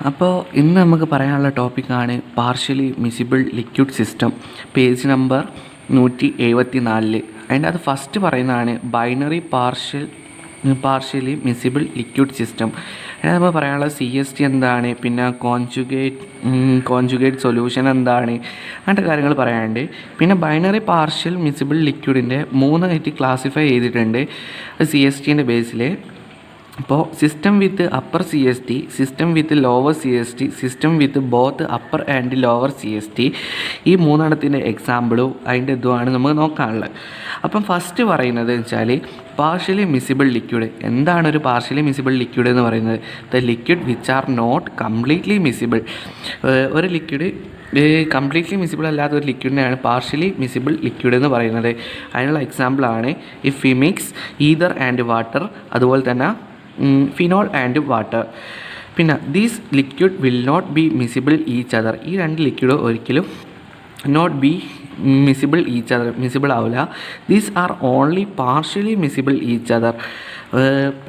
അപ്പോൾ ഇന്ന് നമുക്ക് പറയാനുള്ള ടോപ്പിക്കാണ് partially miscible liquid system, page number 174. അതിൻ്റെ അത് ഫസ്റ്റ് പറയുന്നതാണ് binary partially miscible liquid system. അതിന് നമ്മൾ പറയാനുള്ള CST എന്താണ്, പിന്നെ കോൺജുഗേറ്റ് സൊല്യൂഷൻ എന്താണ്, അങ്ങനത്തെ കാര്യങ്ങൾ പറയാനുണ്ട്. പിന്നെ ബൈനറി പാർഷ്യൽ മിസിബിൾ ലിക്വിഡിൻ്റെ 3 ആയിട്ട് ക്ലാസിഫൈ ചെയ്തിട്ടുണ്ട് CSTൻ്റെ ബേസിൽ. അപ്പോൾ system with upper CST, system with lower CST, system with both upper and lower CST, ഈ 3 എക്സാമ്പിളും അതിൻ്റെ ഇതുമാണ് നമുക്ക് നോക്കാനുള്ളത്. അപ്പം ഫസ്റ്റ് പറയുന്നത് വെച്ചാൽ പാർഷ്യലി മിസിബിൾ ലിക്വിഡ്. എന്താണ് ഒരു പാർഷ്യലി മിസിബിൾ ലിക്വിഡ് എന്ന് പറയുന്നത്? The liquid which are not completely miscible. ഒരു ലിക്വിഡ് കംപ്ലീറ്റ്ലി മിസിബിൾ അല്ലാത്ത ഒരു ലിക്വിഡിനെയാണ് പാർഷ്യലി മിസിബിൾ ലിക്വിഡ് എന്ന് പറയുന്നത്. അതിനുള്ള എക്സാമ്പിളാണ് if we mix ether and water, അതുപോലെ തന്നെ ഫിനോൾ ആൻഡ് വാട്ടർ. പിന്നെ these liquid will not be miscible each other. ഈ 2 ലിക്വിഡ് ഒരിക്കലും not be miscible each other, miscible ആവില്ല. These are only partially miscible each other.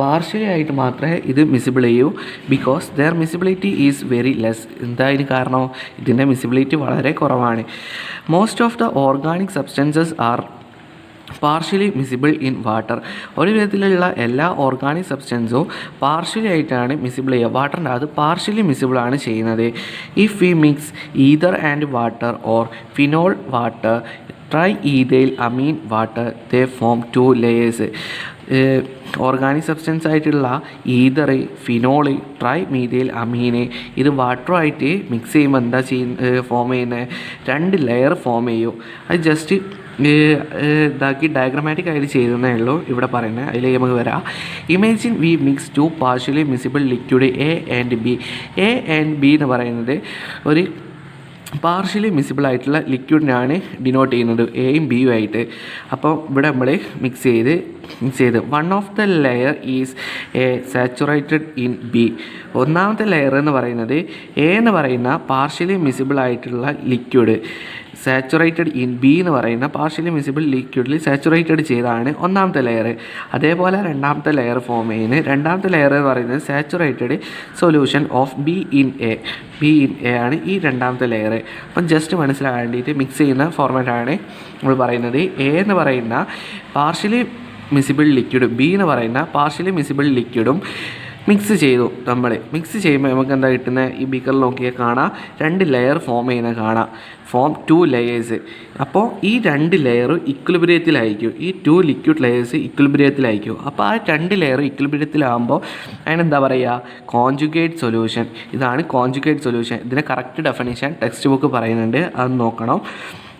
Partially ആയിട്ട് മാത്രമേ ഇത് miscible ചെയ്യൂ. Because their miscibility is very less. എന്താ ഇതിന് കാരണം? ഇതിൻ്റെ മിസിബിലിറ്റി വളരെ കുറവാണ്. Most of the organic substances are partially miscible in water. ഒരു വിധത്തിലുള്ള എല്ലാ ഓർഗാനിക് സബ്സ്റ്റൻസും പാർഷ്യലി ആയിട്ടാണ് മിസിബിൾ ചെയ്യുക. വാട്ടറിൻ്റെ അത് പാർഷ്യലി മിസിബിളാണ് ചെയ്യുന്നത്. If we mix ether and water or phenol water, tri ethyl Ameen water, they form 2 layers. Organic substance ആയിട്ടുള്ള ether, phenol, tri methyl amine, ഇത് വാട്ടറുമായിട്ട് മിക്സ് ചെയ്യുമ്പോൾ എന്താ ഫോം ചെയ്യുന്നത്? 2 ലെയർ ഫോം ചെയ്യും. അത് ജസ്റ്റ് ഇതാക്കി ഡയഗ്രമാറ്റിക് ആയിട്ട് ചെയ്തതേ ഉള്ളൂ ഇവിടെ പറയുന്നത്. അതിലേക്ക് നമുക്ക് വരാം. Imagine V mix 2 partially miscible liquid A and B. A and B എന്ന് പറയുന്നത് ഒരു പാർഷ്യലി മിസിബിൾ ആയിട്ടുള്ള ലിക്വിഡിനാണ് ഡിനോട്ട് ചെയ്യുന്നത്, എയും ബിയും ആയിട്ട്. അപ്പോൾ ഇവിടെ നമ്മൾ മിക്സ് ചെയ്ത് one of the layer is A saturated in B. ഒന്നാമത്തെ ലെയർ എന്ന് പറയുന്നത് എ എന്ന് പറയുന്ന പാർഷ്യലി മിസിബിൾ ആയിട്ടുള്ള ലിക്വിഡ് സാച്ചുറേറ്റഡ് ഇൻ ബി എന്ന് പറയുന്ന പാർഷ്യലി മിസിബിൾ ലിക്വിഡിൽ സാച്ചുറേറ്റഡ് ചെയ്താണ് ഒന്നാമത്തെ ലെയർ. അതേപോലെ രണ്ടാമത്തെ ലെയർ ഫോം ചെയ്യുന്നത്, രണ്ടാമത്തെ ലെയർ എന്ന് പറയുന്നത് saturated solution of be in A ആണ് ഈ രണ്ടാമത്തെ ലെയർ. അപ്പം ജസ്റ്റ് മനസ്സിലാകാൻ വേണ്ടിയിട്ട് മിക്സ് ചെയ്യുന്ന ഫോർമാറ്റാണ് നമ്മൾ പറയുന്നത്. എ എന്ന് പറയുന്ന പാർഷ്യലി മിസിബിൾ ലിക്വിഡും ബി എന്ന് പറയുന്ന പാർഷ്യലി മിസിബിൾ ലിക്വിഡും മിക്സ് ചെയ്തു. നമ്മൾ മിക്സ് ചെയ്യുമ്പോൾ നമുക്ക് എന്താ കിട്ടുന്നത്? ഈ ബീക്കറിൽ നോക്കിയാൽ കാണാം 2 ലെയർ ഫോം ചെയ്യുന്നത് കാണാം. Form 2 layers. അപ്പോൾ ഈ 2 ലെയർ ഇക്വിലിബ്രിയത്തിലായിരിക്കും. ഈ 2 ലിക്വിഡ് ലെയേഴ്സ് ഇക്വിലിബ്രിയത്തിലായിരിക്കും. അപ്പോൾ ആ 2 ലെയർ ഇക്വിലിബ്രിയത്തിലാകുമ്പോൾ അതിനെന്താ പറയുക? Conjugate solution. ഇതാണ് കോൺജുഗേറ്റ് സൊല്യൂഷൻ. ഇതിൻ്റെ കറക്റ്റ് ഡെഫിനിഷൻ ടെക്സ്റ്റ് ബുക്ക് പറയുന്നുണ്ട്, അത് നോക്കണം.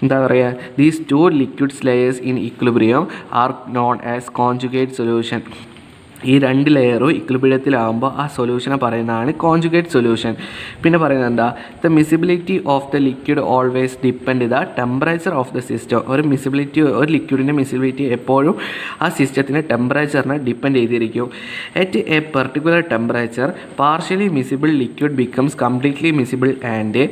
എന്താ പറയുക? These 2 liquids layers in equilibrium are known as conjugate solution. ഈ 2 ലെയറും ഇക്വിലിബ്രിയത്തിലാകുമ്പോൾ ആ സൊല്യൂഷനെ പറയുന്നതാണ് കോൺജുഗേറ്റ് സൊല്യൂഷൻ. പിന്നെ പറയുന്നത് എന്താ? The miscibility of the liquid always depend the temperature of the system. ഒരു ലിക്വിഡിൻ്റെ മിസിബിലിറ്റി എപ്പോഴും ആ സിസ്റ്റത്തിൻ്റെ ടെമ്പറേച്ചറിനെ ഡിപ്പെൻഡ് ചെയ്തിരിക്കും. At a particular temperature partially miscible liquid becomes completely miscible and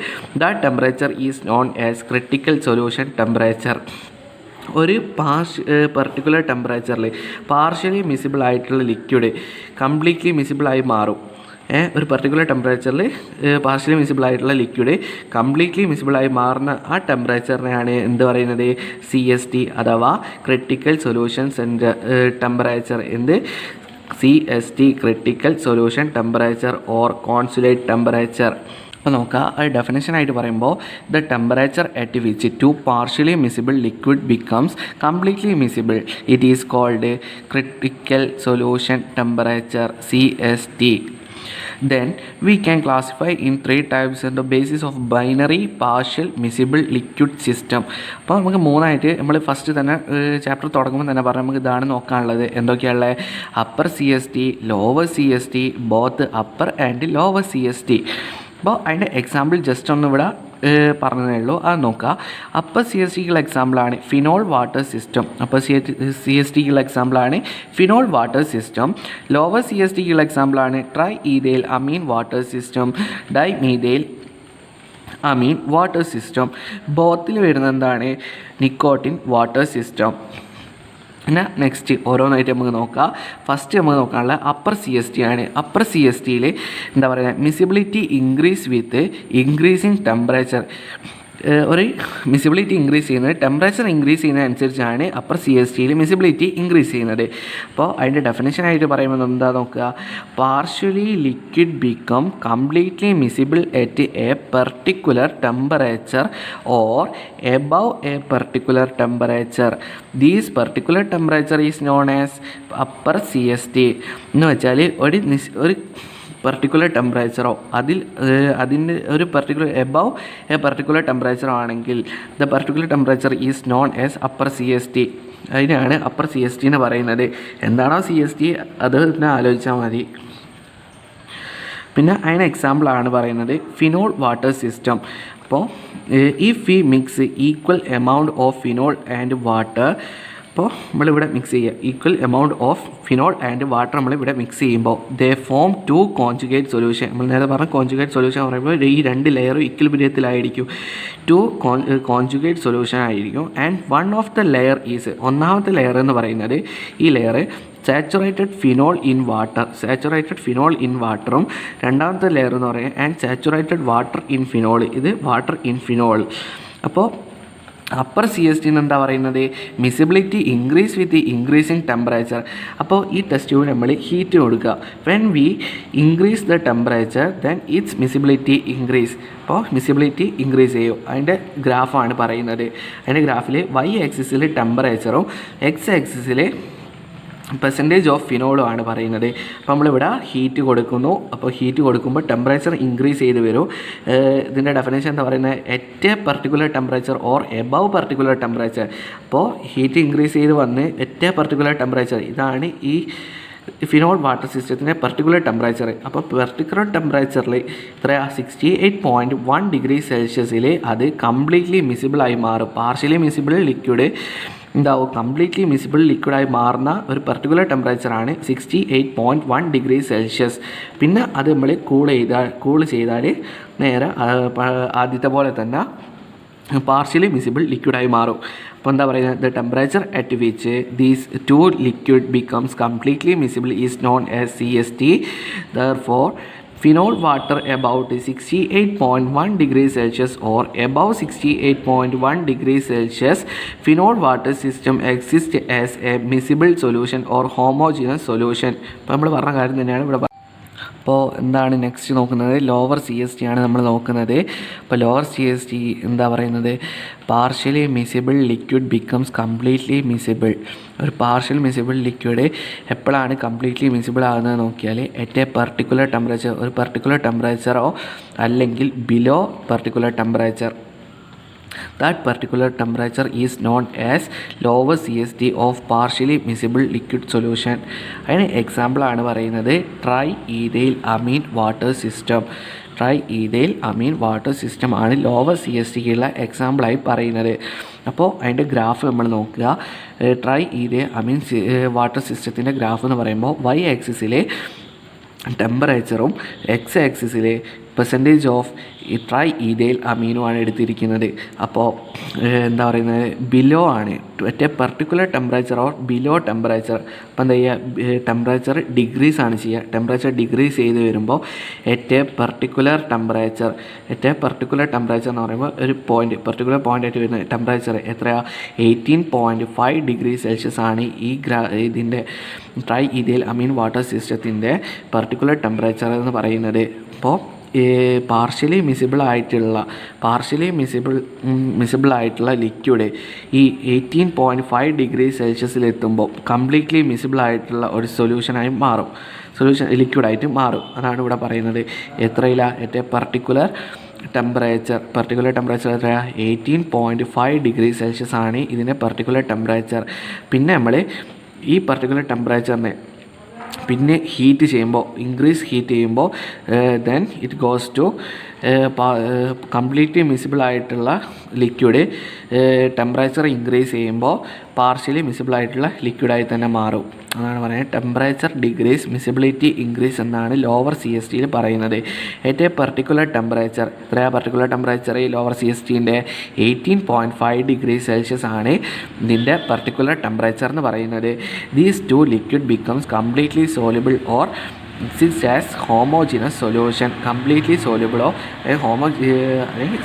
the temperature is known as critical solution temperature. ഒരു particular ടെമ്പറേച്ചറിൽ partially miscible ആയിട്ടുള്ള ലിക്വിഡ് കംപ്ലീറ്റ്ലി മിസിബിളായി മാറും. ഒരു പെർട്ടിക്കുലർ ടെമ്പറേച്ചറിൽ പാർഷ്യലി മിസിബിൾ ആയിട്ടുള്ള ലിക്വിഡ് കംപ്ലീറ്റ്ലി മിസിബിളായി മാറുന്ന ആ ടെമ്പറേച്ചറിനെയാണ് എന്ത് പറയുന്നത്? CST അഥവാ critical solution temperature. CST critical solution temperature or consolute temperature. അപ്പോൾ നോക്കുക, അത് ഡെഫിനേഷനായിട്ട് പറയുമ്പോൾ the temperature at which 2 partially miscible liquid becomes completely miscible it is called critical solution temperature, CST. Then we can classify in 3 types on the basis of binary partial miscible liquid system. അപ്പോൾ നമുക്ക് 3 നമ്മൾ first തന്നെ chapter തുടങ്ങുമ്പോൾ തന്നെ പറഞ്ഞാൽ നമുക്ക് ഇതാണ് നോക്കാനുള്ളത്. എന്തൊക്കെയാണുള്ളത്? Upper CST, lower CST, both upper and lower CST. അപ്പോൾ അതിൻ്റെ എക്സാമ്പിൾ ജസ്റ്റ് ഒന്ന് ഇവിടെ പറഞ്ഞതേ ഉള്ളൂ, അത് നോക്കുക. അപ്പർ CSTക്കുള്ള എക്സാമ്പിളാണ് ഫിനോൾ വാട്ടർ സിസ്റ്റം. അപ്പോൾ CSTക്കുള്ള എക്സാമ്പിളാണ് ഫിനോൾ വാട്ടർ സിസ്റ്റം. ലോവർ CSTക്കുള്ള എക്സാമ്പിളാണ് ട്രൈ ഈതൈൽ അമീൻ water system, dimethylamine water system. ബോത്തിൽ വരുന്ന എന്താണ്? Nicotine water system. പിന്നെ നെക്സ്റ്റ് ഓരോന്നായിട്ട് നമുക്ക് നോക്കാം. ഫസ്റ്റ് നമുക്ക് നോക്കാനുള്ള അപ്പർ സി എസ് ടി ആണ്. അപ്പർ സി എസ് ടിയിൽ എന്താ പറയുക, miscibility increase with increasing temperature. ഒരു മിസിബിലിറ്റി ഇൻക്രീസ് ചെയ്യുന്നത് ടെമ്പറേച്ചർ ഇൻക്രീസ് ചെയ്യുന്നതനുസരിച്ചാണ് അപ്പർ സി എസ് ടിയിൽ മിസിബിലിറ്റി ഇൻക്രീസ് ചെയ്യുന്നത്. അപ്പോൾ അതിൻ്റെ ഡെഫിനേഷനായിട്ട് പറയുമ്പോൾ എന്താ നോക്കുക, partially liquid become completely miscible at a particular temperature or above A particular temperature. These particular temperature is known as upper C S T. എന്ന് വെച്ചാൽ ഒരു പെർട്ടിക്കുലർ ടെമ്പറേച്ചറോ അതിൻ്റെ ഒരു പെർട്ടിക്കുലർ എബവ് എ പെർട്ടിക്കുലർ ടെമ്പറേച്ചറോ ആണെങ്കിൽ the particular temperature is known as upper C S T. അതിനാണ് upper C S T എന്ന് പറയുന്നത്. എന്താണോ സി എസ് ടി അത് തന്നെ ആലോചിച്ചാൽ മതി. പിന്നെ അതിന് എക്സാമ്പിളാണ് പറയുന്നത് ഫിനോൾ വാട്ടർ സിസ്റ്റം. അപ്പോൾ if we mix equal amount of phenol and water, അപ്പോൾ നമ്മളിവിടെ മിക്സ് ചെയ്യുക equal amount of phenol and water നമ്മളിവിടെ മിക്സ് ചെയ്യുമ്പോൾ ദേ ഫോം ടു കോൺജുഗേറ്റ് സൊല്യൂഷൻ. നമ്മൾ നേരത്തെ പറഞ്ഞ കോൺജുഗേറ്റ് സൊല്യൂഷൻ പറയുമ്പോൾ ഈ രണ്ട് ലെയറും ഇക്വിലിബ്രിയത്തിലായിരിക്കും. ടു കോൺജുഗേറ്റ് സൊല്യൂഷൻ ആയിരിക്കും. And one of the layer is, ഒന്നാമത്തെ ലെയർ എന്ന് പറയുന്നത് ഈ ലെയർ സാച്ചുറേറ്റഡ് ഫിനോൾ ഇൻ വാട്ടറും രണ്ടാമത്തെ ലെയർ എന്ന് പറയുന്നത് and saturated water in phenol, ഇത് വാട്ടർ ഇൻ ഫിനോൾ. അപ്പോൾ അപ്പർ സി എസ് ടി എന്ന് എന്താ പറയുന്നത്, miscibility increase with increasing temperature. അപ്പോൾ ഈ ടെസ്റ്റ് ട്യൂബ് നമ്മൾ ഹീറ്റ് കൊടുക്കുക. When we increase the temperature then it's miscibility increase. അപ്പോൾ മിസിബിലിറ്റി ഇൻക്രീസ് ചെയ്യും. അതിൻ്റെ ഗ്രാഫാണ് പറയുന്നത്. അതിൻ്റെ ഗ്രാഫിൽ വൈ ആക്സിസിൽ ടെമ്പറേച്ചറും എക്സ് ആക്സിസിൽ പെർസെൻറ്റേജ് ഓഫ് ഫിനോളും ആണ് പറയുന്നത്. അപ്പോൾ നമ്മളിവിടെ ഹീറ്റ് കൊടുക്കുന്നു. അപ്പോൾ ഹീറ്റ് കൊടുക്കുമ്പോൾ ടെമ്പറേച്ചർ ഇൻക്രീസ് ചെയ്ത് വരും. ഇതിൻ്റെ ഡെഫിനേഷൻ എന്താ പറയുന്നത്, at a particular temperature or above particular temperature. അപ്പോൾ ഹീറ്റ് ഇൻക്രീസ് ചെയ്ത് വന്ന് എറ്റ് എ പെർട്ടിക്കുലർ ടെമ്പറേച്ചർ, ഇതാണ് ഈ ഫിനോൾ വാട്ടർ സിസ്റ്റത്തിൻ്റെ പെർട്ടിക്കുലർ ടെമ്പറേച്ചർ. അപ്പോൾ പെർട്ടിക്കുലർ ടെമ്പറേച്ചറിൽ എത്രയാ 68.1 ഡിഗ്രി സെൽഷ്യസിൽ അത് കംപ്ലീറ്റ്ലി മിസിബിളായി മാറും. പാർഷ്യലി മിസിബിൾ ലിക്വിഡ് എന്താവും, കംപ്ലീറ്റ്ലി മിസിബിൾ ലിക്വിഡായി മാറുന്ന ഒരു പെർട്ടിക്കുലർ ടെമ്പറേച്ചറാണ് 68.1 ഡിഗ്രി സെൽഷ്യസ്. പിന്നെ അത് നമ്മൾ കൂൾ ചെയ്താൽ നേരെ ആദ്യത്തെ പോലെ തന്നെ പാർഷ്യലി മിസിബിൾ ലിക്വിഡായി മാറും. അപ്പോൾ എന്താ പറയുന്നത്, the temperature at which these two liquid becomes completely miscible is known as CST. Therefore phenol water about 68.1 degrees Celsius or above 68.1 degrees Celsius, phenol water system exists as a miscible solution or homogeneous solution. അപ്പോൾ നമ്മൾ പറഞ്ഞ കാര്യം തന്നെയാണ് ഇവിടെ. അപ്പോൾ എന്താണ് next നോക്കുന്നത്, lower C S T ആണ് നമ്മൾ നോക്കുന്നത്. അപ്പോൾ ലോവർ സി എസ് ടി എന്താ പറയുന്നത്, partially miscible liquid becomes completely miscible. ഒരു പാർഷ്യൽ മിസിബിൾ ലിക്വിഡ് എപ്പോഴാണ് കംപ്ലീറ്റ്ലി മിസിബിൾ ആകുന്നത് നോക്കിയാൽ അറ്റ് എ പെർട്ടിക്കുലർ ടെമ്പറേച്ചർ, ഒരു പെർട്ടിക്കുലർ ടെമ്പറേച്ചറോ അല്ലെങ്കിൽ below particular temperature. That particular temperature is known as lower CST of partially miscible liquid solution. അതിന് example ആണ് പറയുന്നത് triethylamine water system. Triethylamine water system ആണ് lower C S ടിക്കുള്ള എക്സാമ്പിളായി പറയുന്നത്. അപ്പോൾ അതിൻ്റെ ഗ്രാഫ് നമ്മൾ നോക്കുക. ട്രൈ ഈഥൈൽ അമീൻ വാട്ടർ സിസ്റ്റത്തിൻ്റെ ഗ്രാഫ് എന്ന് പറയുമ്പോൾ വൈ ആക്സിസിലെ ടെമ്പറേച്ചറും എക്സ് ആക്സിസിലെ പെർസെൻറ്റേജ് ഓഫ് ട്രൈ ഈഥൈൽ അമീനുമാണ് എടുത്തിരിക്കുന്നത്. അപ്പോൾ എന്താ പറയുന്നത്, ബിലോ ആണ് at a particular temperature or below temperature. അപ്പോൾ എന്താ ചെയ്യുക, ടെമ്പറേച്ചർ ഡിഗ്രീസ് ആണ് ചെയ്യുക. ടെമ്പറേച്ചർ ഡിഗ്രീസ് ചെയ്ത് വരുമ്പോൾ അറ്റ് എ പെർട്ടിക്കുലർ ടെമ്പറേച്ചർ എന്ന് പറയുമ്പോൾ ഒരു പെർട്ടിക്കുലർ പോയിൻ്റ് ആയിട്ട് വരുന്ന ടെമ്പറേച്ചർ എത്രയാണ്, 18.5 ഡിഗ്രി സെൽഷ്യസ് ആണ് ഈ ഇതിൻ്റെ ട്രൈ ഈഥൈൽ അമീൻ വാട്ടർ സിസ്റ്റത്തിൻ്റെ പെർട്ടിക്കുലർ ടെമ്പറേച്ചർ എന്ന് പറയുന്നത്. അപ്പോൾ പാർഷ്യലി മിസിബിൾ ആയിട്ടുള്ള ലിക്വിഡ് ഈ 18.5 ഡിഗ്രി സെൽഷ്യസിലെത്തുമ്പോൾ കംപ്ലീറ്റ്ലി മിസിബിൾ ആയിട്ടുള്ള ഒരു സൊല്യൂഷനായി മാറും, ലിക്വിഡായിട്ട് മാറും. അതാണ് ഇവിടെ പറയുന്നത്. എത്രയില്ല, അറ്റ് എ പെർട്ടിക്കുലർ ടെമ്പറേച്ചർ എത്രയാണ്, 18.5 ഡിഗ്രി സെൽഷ്യസ് ആണ് ഇതിൻ്റെ പെർട്ടിക്കുലർ ടെമ്പറേച്ചർ. പിന്നെ നമ്മൾ ഈ പെർട്ടിക്കുലർ ടെമ്പറേച്ചറിനെ പിന്നെ ഹീറ്റ് ചെയ്യുമ്പോൾ, ഇൻക്രീസ് ഹീറ്റ് ചെയ്യുമ്പോൾ then it goes to completely miscible ആയിട്ടുള്ള ലിക്വിഡ് ടെമ്പറേച്ചർ ഇൻക്രീസ് ചെയ്യുമ്പോൾ പാർഷ്യലി മിസിബിൾ ആയിട്ടുള്ള ലിക്വിഡായി തന്നെ മാറും. എന്നാണ് പറയുന്നത്. ടെമ്പറേച്ചർ ഡിഗ്രീസ് വിസിബിലിറ്റി ഇൻക്രീസ് എന്നാണ് ലോവർ CSTയിൽ പറയുന്നത്. അറ്റ് എ പർട്ടിക്കുലർ ടെമ്പറേച്ചർ, എത്രയാണ് പർട്ടിക്കുലർ ടെമ്പറേച്ചർ? ഈ ലോവർ CSTൻ്റെ 18.5 ഡിഗ്രി സെൽഷ്യസ് ആണ് ഇതിൻ്റെ പർട്ടിക്കുലർ ടെമ്പറേച്ചർ എന്ന് പറയുന്നത്. These two liquid becomes completely soluble or exist as homogeneous solution. Completely സോലുബിളോ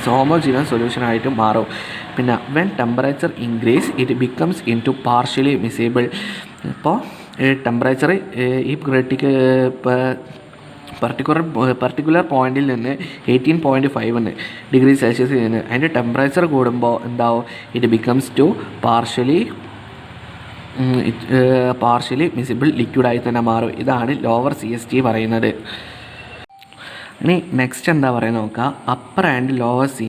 ഹോമോജീനസ് സൊല്യൂഷൻ ആയിട്ട് മാറും. പിന്നെ when temperature increase it becomes into partially miscible. ഇപ്പോൾ ടെമ്പറേച്ചർ ഈ പർട്ടിക്കുലർ പോയിന്റിൽ നിന്ന് 18.5 ഡിഗ്രി സെൽഷ്യസിൽ നിന്ന് അതിൻ്റെ ടെമ്പറേച്ചർ കൂടുമ്പോൾ എന്താവും? It becomes to partially miscible ലിക്വിഡായി തന്നെ മാറും. ഇതാണ് ലോവർ CST പറയുന്നത്. ഇനി നെക്സ്റ്റ് എന്താ പറയുക നോക്കാം. Upper and lower